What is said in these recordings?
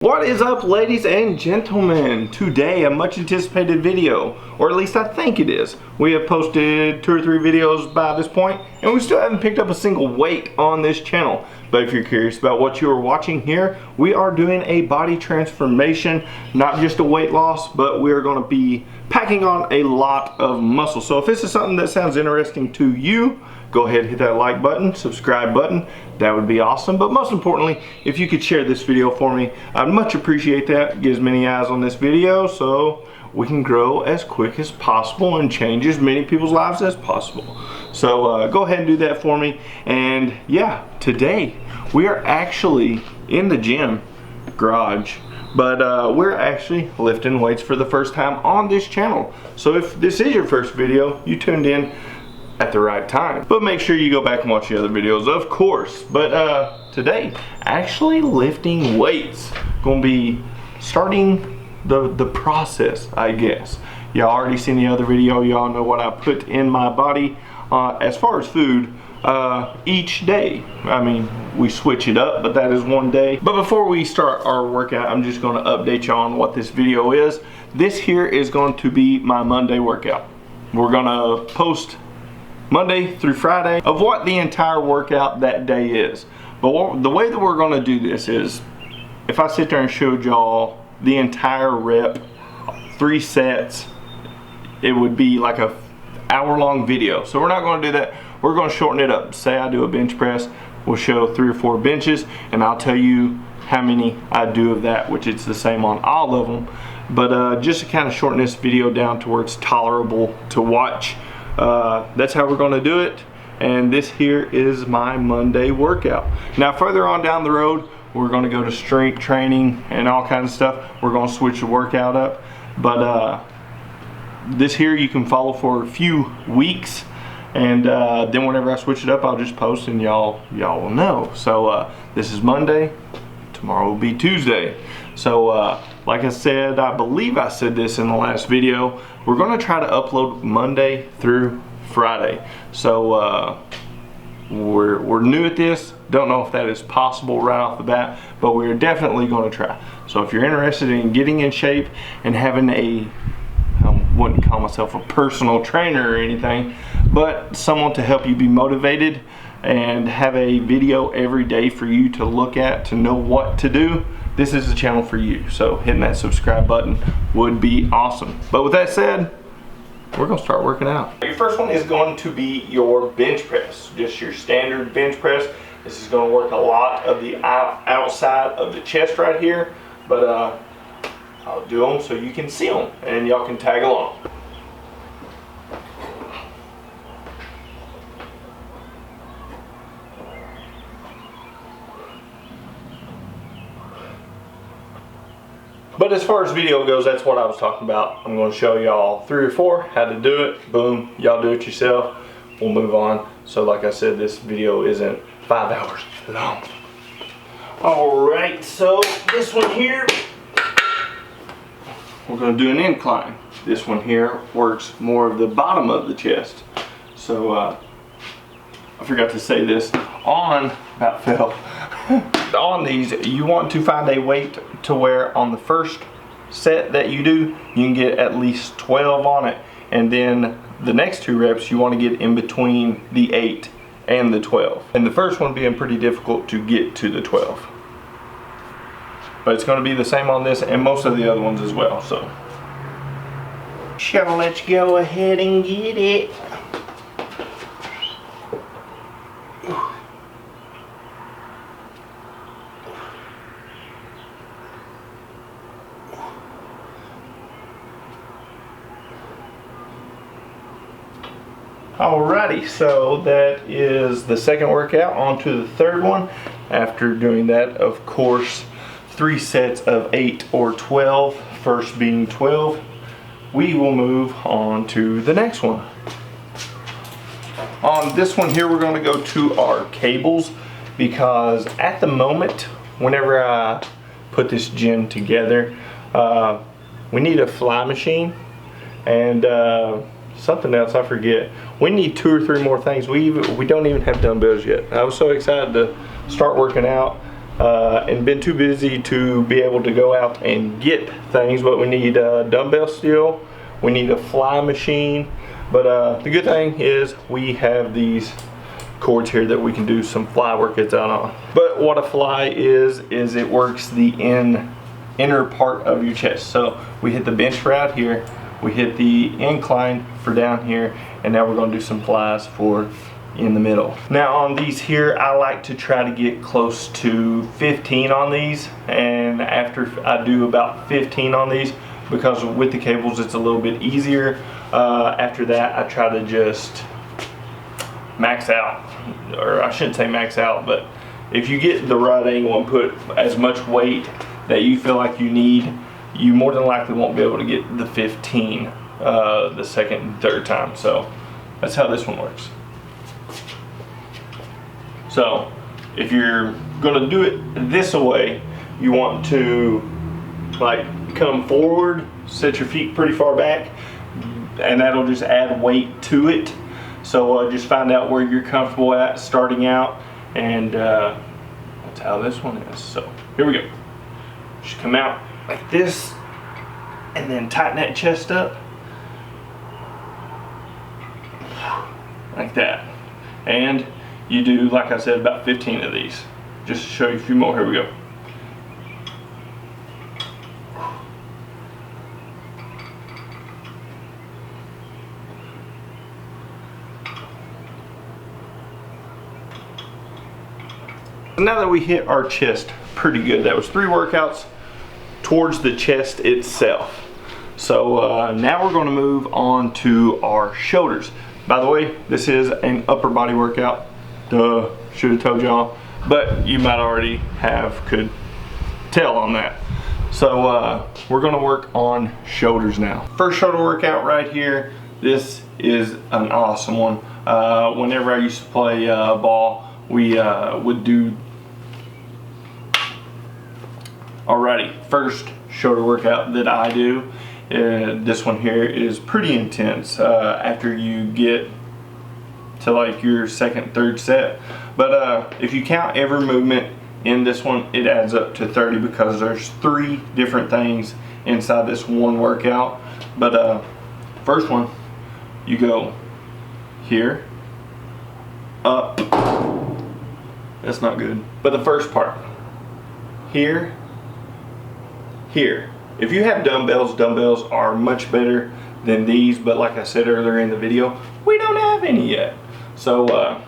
What is up, ladies and gentlemen? Today a much anticipated video, or at least I think it is. We have posted 2 or 3 videos by this point and we still haven't picked up a single weight on this channel. But if you're curious about what you are watching here, we are doing a body transformation, not just a weight loss, but we're going to be packing on a lot of muscle. So if this is something that sounds interesting to you, go ahead and hit that like button, subscribe button. That would be awesome. But most importantly, if you could share this video for me, I'd much appreciate that. Get as many eyes on this video so we can grow as quick as possible and change as many people's lives as possible. So go ahead and do that for me. And yeah, today we are actually in the gym garage, but we're actually lifting weights for the first time on this channel. So if this is your first video, you tuned in at the right time. But make sure you go back and watch the other videos, of course. But today, actually lifting weights. Gonna be starting the process, I guess. Y'all already seen the other video. Y'all know what I put in my body as far as food each day. I mean, we switch it up, but that is one day. But before we start our workout, I'm just gonna update y'all on what this video is. This here is going to be my Monday workout. We're gonna post Monday through Friday of what the entire workout that day is. But the way that we're going to do this is, if I sit there and showed y'all the entire rep, 3 sets, it would be like a hour-long video. So we're not going to do that. We're going to shorten it up. Say I do a bench press, we'll show 3 or 4 benches, and I'll tell you how many I do of that, which it's the same on all of them. But just to kind of shorten this video down to where it's tolerable to watch. That's how we're going to do it, and this here is my Monday workout. Now further on down the road, we're going to go to strength training and all kinds of stuff. We're going to switch the workout up, but this here you can follow for a few weeks, and then whenever I switch it up, I'll just post and y'all will know. So this is Monday, tomorrow will be Tuesday. So like I said, I believe I said this in the last video, we're going to try to upload Monday through Friday. So we're new at this, don't know if that is possible right off the bat, but we're definitely going to try. So if you're interested in getting in shape and having I wouldn't call myself a personal trainer or anything, but someone to help you be motivated and have a video every day for you to look at to know what to do, this is the channel for you. So hitting that subscribe button would be awesome. But with that said, we're gonna start working out. Your first one is going to be your bench press, just your standard bench press. This is gonna work a lot of the outside of the chest right here, but I'll do them so you can see them and y'all can tag along. But as far as video goes, that's what I was talking about. I'm going to show y'all 3 or 4 how to do it. Boom, y'all do it yourself. We'll move on. So like I said, this video isn't 5 hours long. Alright, so this one here, we're going to do an incline. This one here works more of the bottom of the chest. So I forgot to say this on, about fell. On these, you want to find a weight to where on the first set that you do, you can get at least 12 on it, and then the next 2 reps you want to get in between the 8 and the 12, and the first one being pretty difficult to get to the 12, but it's going to be the same on this and most of the other ones as well. So let's go ahead and get it. Alrighty, so that is the second workout. On to the third one. After doing that, of course, 3 sets of 8 or 12, first being 12, we will move on to the next one. On this one here, we're going to go to our cables, because at the moment, whenever I put this gym together, we need a fly machine and something else I forget. We need 2 or 3 more things. We don't even have dumbbells yet. I was so excited to start working out and been too busy to be able to go out and get things, but we need dumbbells still. We need a fly machine, but the good thing is we have these cords here that we can do some fly workouts out on. But what a fly is it works the inner part of your chest. So we hit the bench for out here, we hit the incline for down here, and now we're going to do some flies for in the middle. Now on these here, I like to try to get close to 15 on these, and after I do about 15 on these, because with the cables it's a little bit easier, after that I try to just max out, or I shouldn't say max out, but if you get the right angle and put as much weight that you feel like you need, you more than likely won't be able to get the 15 the second and third time. So that's how this one works. So if you're gonna do it this way, you want to like come forward, set your feet pretty far back, and that'll just add weight to it. So just find out where you're comfortable at starting out, and that's how this one is. So here we go. Just come out like this, and then tighten that chest up like that. And you do, like I said, about 15 of these. Just to show you a few more, here we go. Now that we hit our chest pretty good, that was 3 workouts towards the chest itself. So now we're going to move on to our shoulders. By the way, this is an upper body workout. Duh, should have told y'all, but you might already could tell on that. So we're going to work on shoulders now. First shoulder workout right here. This is an awesome one. Whenever I used to play ball, we would do. Alrighty, first shoulder workout that I do, this one here is pretty intense after you get to like your second, third set. But if you count every movement in this one, it adds up to 30 because there's 3 different things inside this one workout. But first one, you go here, up, that's not good. But the first part, here, here. If you have dumbbells, dumbbells are much better than these, but like I said earlier in the video, we don't have any yet. So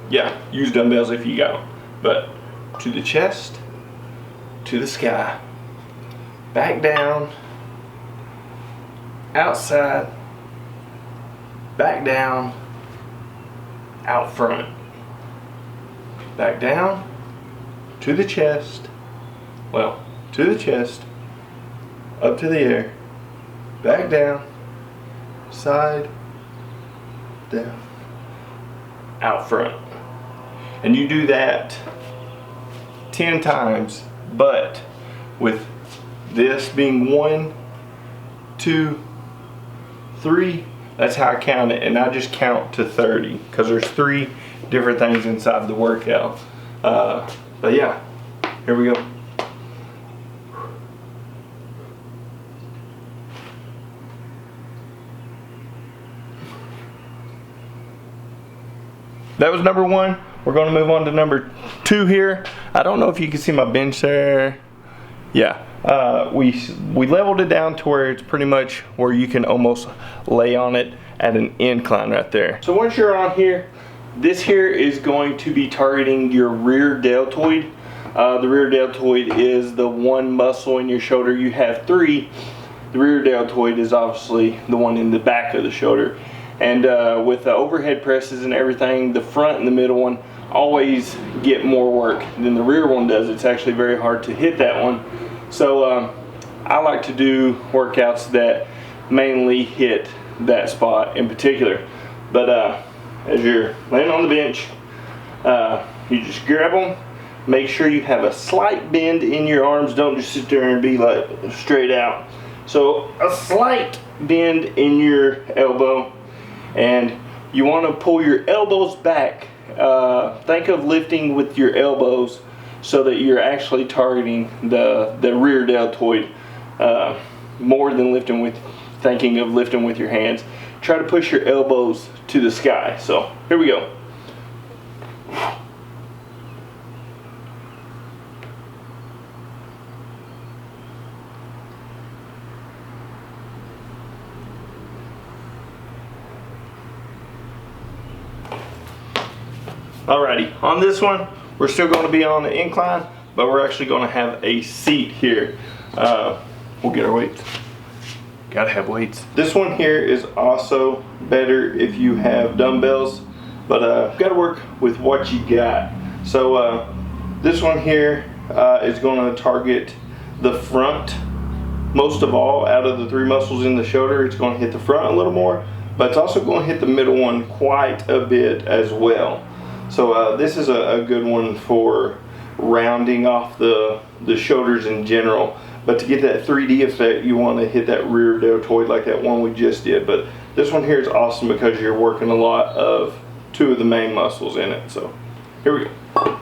yeah, use dumbbells if you got them. But to the chest, to the sky, back down, outside, back down, out front, back down, to the chest, well, to the chest, up to the air, back down, side, down, out front. And you do that 10 times, but with this being 1, 2, 3, that's how I count it, and I just count to 30 because there's 3 different things inside the workout. But yeah, here we go. That was number 1. We're going to move on to number 2 here. I don't know if you can see my bench there. Yeah, we leveled it down to where it's pretty much where you can almost lay on it at an incline right there. So once you're on here, this here is going to be targeting your rear deltoid. The rear deltoid is the one muscle in your shoulder. You have 3. The rear deltoid is obviously the one in the back of the shoulder. And with the overhead presses and everything, the front and the middle one always get more work than the rear one does. It's actually very hard to hit that one. So I like to do workouts that mainly hit that spot in particular. But as you're laying on the bench, you just grab them. Make sure you have a slight bend in your arms. Don't just sit there and be like straight out. So a slight bend in your elbow. And you want to pull your elbows back. Think of lifting with your elbows so that you're actually targeting the rear deltoid more than thinking of lifting with your hands. Try to push your elbows to the sky. So here we go. Alrighty, on this one, we're still going to be on the incline, but we're actually going to have a seat here. We'll get our weights. Gotta have weights. This one here is also better if you have dumbbells, but gotta work with what you got. So this one here is going to target the front most of all. Out of the 3 muscles in the shoulder, it's going to hit the front a little more, but it's also going to hit the middle one quite a bit as well. So this is a good one for rounding off the shoulders in general. But to get that 3D effect, you want to hit that rear deltoid like that one we just did. But this one here is awesome because you're working a lot of 2 of the main muscles in it. So here we go.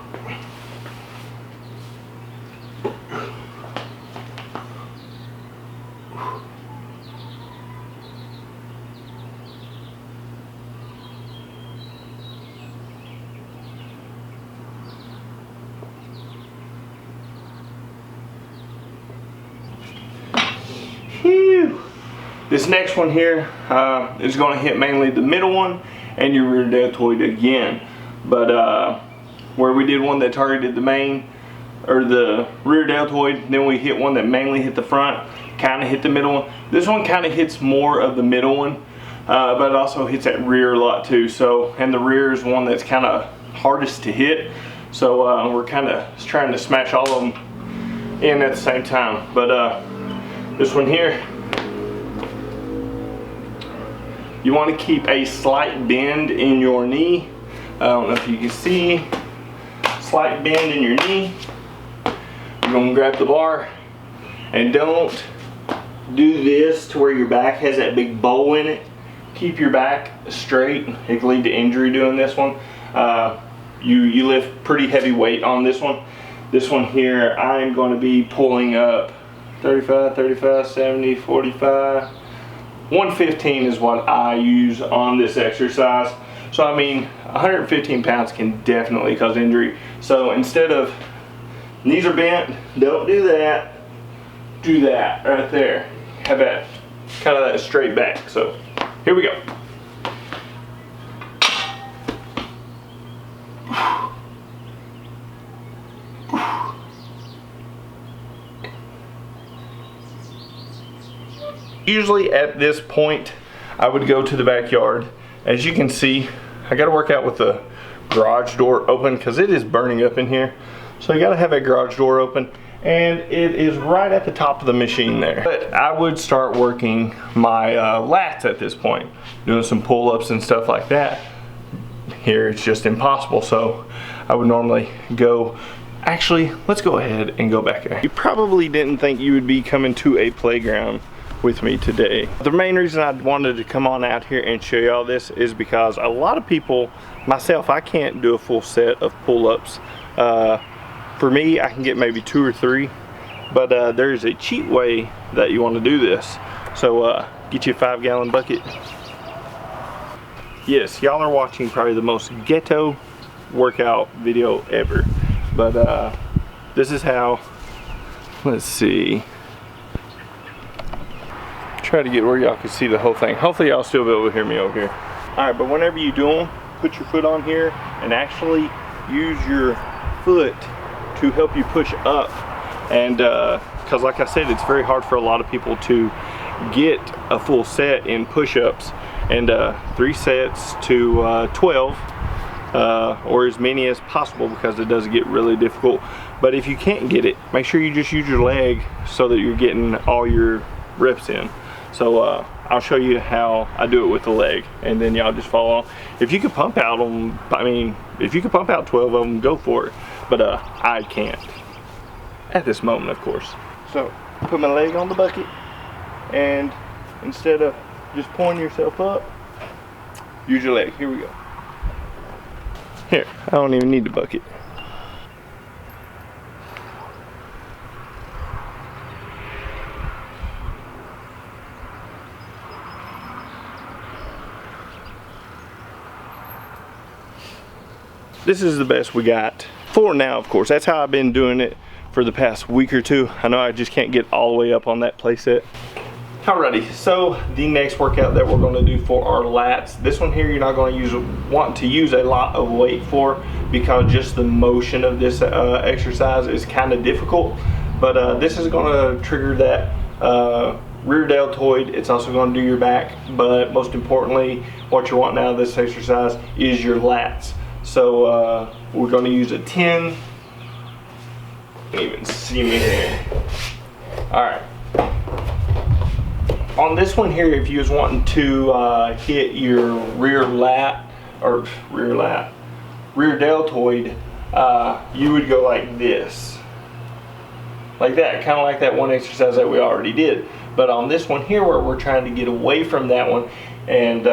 This next one here is going to hit mainly the middle one and your rear deltoid again. But where we did one that targeted the main or the rear deltoid, then we hit one that mainly hit the front, kind of hit the middle one. This one kind of hits more of the middle one, but it also hits that rear a lot too. So, and the rear is one that's kind of hardest to hit. So we're kind of trying to smash all of them in at the same time. But this one here, you want to keep a slight bend in your knee. I don't know if you can see, slight bend in your knee. You're going to grab the bar and don't do this to where your back has that big bow in it. Keep your back straight. It can lead to injury doing this one. You lift pretty heavy weight on this one. This one here, I'm going to be pulling up 35, 35, 70, 45. 115 is what I use on this exercise. So I mean, 115 pounds can definitely cause injury. So instead of knees are bent, don't do that. Do that right there. Have that kind of that straight back. So here we go. Usually at this point, I would go to the backyard. As you can see, I gotta work out with the garage door open because it is burning up in here. So you gotta have a garage door open, and it is right at the top of the machine there. But I would start working my lats at this point, doing some pull-ups and stuff like that. Here it's just impossible, so I would normally go. Actually, let's go ahead and go back there. You probably didn't think you would be coming to a playground with me today. The main reason I wanted to come on out here and show you all this is because a lot of people, myself, I can't do a full set of pull-ups. For me, I can get maybe 2 or 3, but there's a cheap way that you want to do this. So get you a 5-gallon bucket. Yes, y'all are watching probably the most ghetto workout video ever, but this is how, let's see, try to get where y'all can see the whole thing. Hopefully y'all still be able to hear me over here. Alright, but whenever you do them, put your foot on here and actually use your foot to help you push up. And because like I said, it's very hard for a lot of people to get a full set in push-ups. And 3 sets to 12 or as many as possible, because it does get really difficult. But if you can't get it, make sure you just use your leg so that you're getting all your reps in. So I'll show you how I do it with the leg, and then y'all just follow on. If you could pump out them, I mean, if you could pump out 12 of them, go for it. But I can't at this moment, of course. So put my leg on the bucket, and instead of just pulling yourself up, use your leg. Here we go. Here, I don't even need the bucket. this is the best we got for now, of course. That's how I've been doing it for the past week or two. I know I just can't get all the way up on that playset. Alrighty, so the next workout that we're gonna do for our lats, this one here you're not gonna want to use a lot of weight for, because just the motion of this exercise is kind of difficult. But this is gonna trigger that rear deltoid. It's also gonna do your back, but most importantly, what you're wanting out of this exercise is your lats. So we're gonna use a 10. You can't even see me here. Alright. On this one here, if you was wanting to hit your rear deltoid, you would go like this. Like that, kind of like that one exercise that we already did. But on this one here, where we're trying to get away from that one and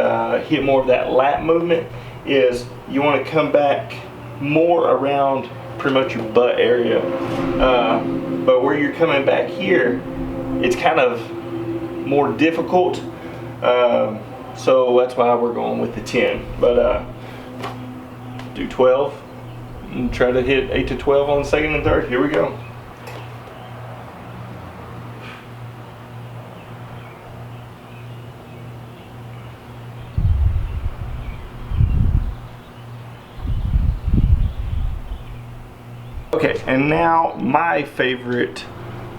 hit more of that lat movement, is you want to come back more around pretty much your butt area. But where you're coming back here, it's kind of more difficult, so that's why we're going with the 10. But do 12 and try to hit 8 to 12 on the second and third. Here we go. Okay, and now my favorite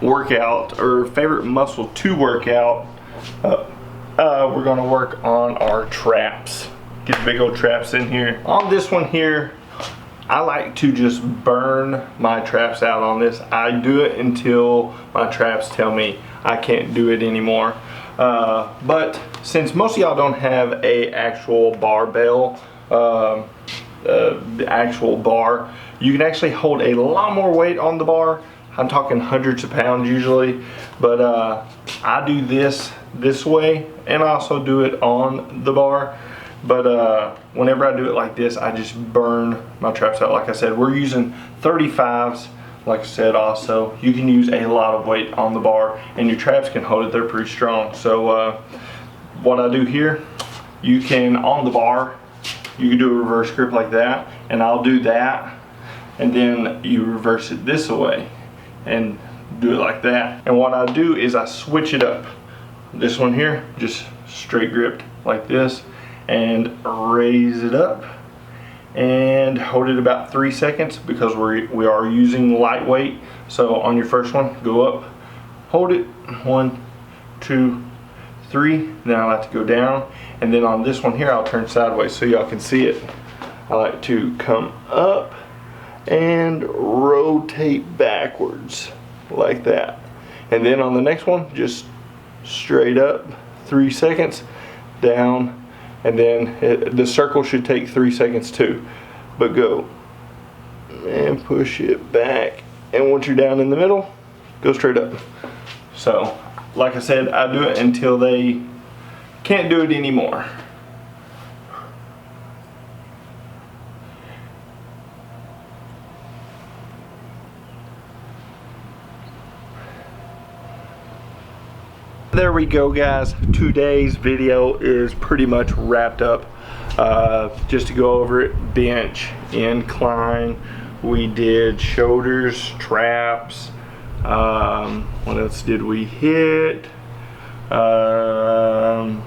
workout, or favorite muscle to work out. We're going to work on our traps. Get big old traps in here. On this one here, I like to just burn my traps out on this. I do it until my traps tell me I can't do it anymore. But since most of y'all don't have a actual barbell, the actual bar, you can actually hold a lot more weight on the bar. I'm talking hundreds of pounds usually, but I do this way, and I also do it on the bar. But whenever I do it like this, I just burn my traps out. Like I said, we're using 35s. Like I said, also, you can use a lot of weight on the bar, and your traps can hold it. They're pretty strong. So what I do here, you can, on the bar, you can do a reverse grip like that, and I'll do that, and then you reverse it this way and do it like that. And what I do is I switch it up. This one here, just straight gripped like this, and raise it up and hold it about 3 seconds, because we are using lightweight. So on your first one, go up, hold it, 1, 2, 3. Then I like to go down, and then on this one here, I'll turn sideways so y'all can see it. I like to come up and rotate backwards like that, and then on the next one, just straight up, 3 seconds, down, and then the circle should take 3 seconds too, but go and push it back, and once you're down in the middle, go straight up. So like I said, I do it until they can't do it anymore. There we go, guys. Today's video is pretty much wrapped up. Just to go over it, bench, incline, we did shoulders, traps, what else did we hit? Can't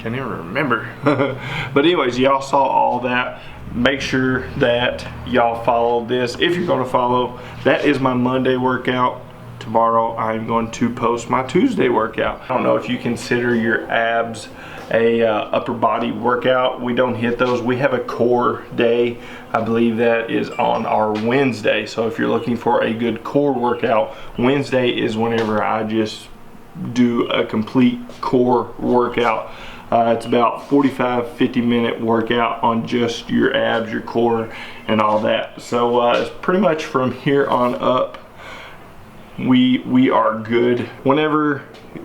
even remember. But anyways, y'all saw all that. Make sure that y'all follow this. If you're going to follow, that is my Monday workout. Tomorrow I'm going to post my Tuesday workout. I don't know if you consider your abs a upper body workout. We don't hit those. We have a core day. I believe that is on our Wednesday. So if you're looking for a good core workout, Wednesday is whenever I just do a complete core workout. It's about 45-50 minute workout on just your abs, your core, and all that. So it's pretty much from here on up, we are good. Whenever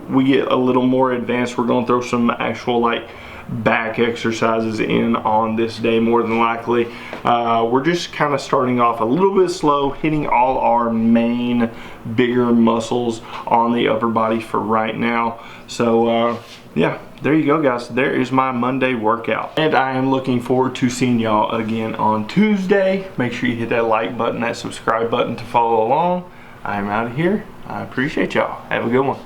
we get a little more advanced, we're going to throw some actual like back exercises in on this day, more than likely. We're just kind of starting off a little bit slow, hitting all our main bigger muscles on the upper body for right now. So yeah, there you go, guys. There is my Monday workout. And I am looking forward to seeing y'all again on Tuesday. Make sure you hit that like button, that subscribe button to follow along. I'm out of here. I appreciate y'all. Have a good one.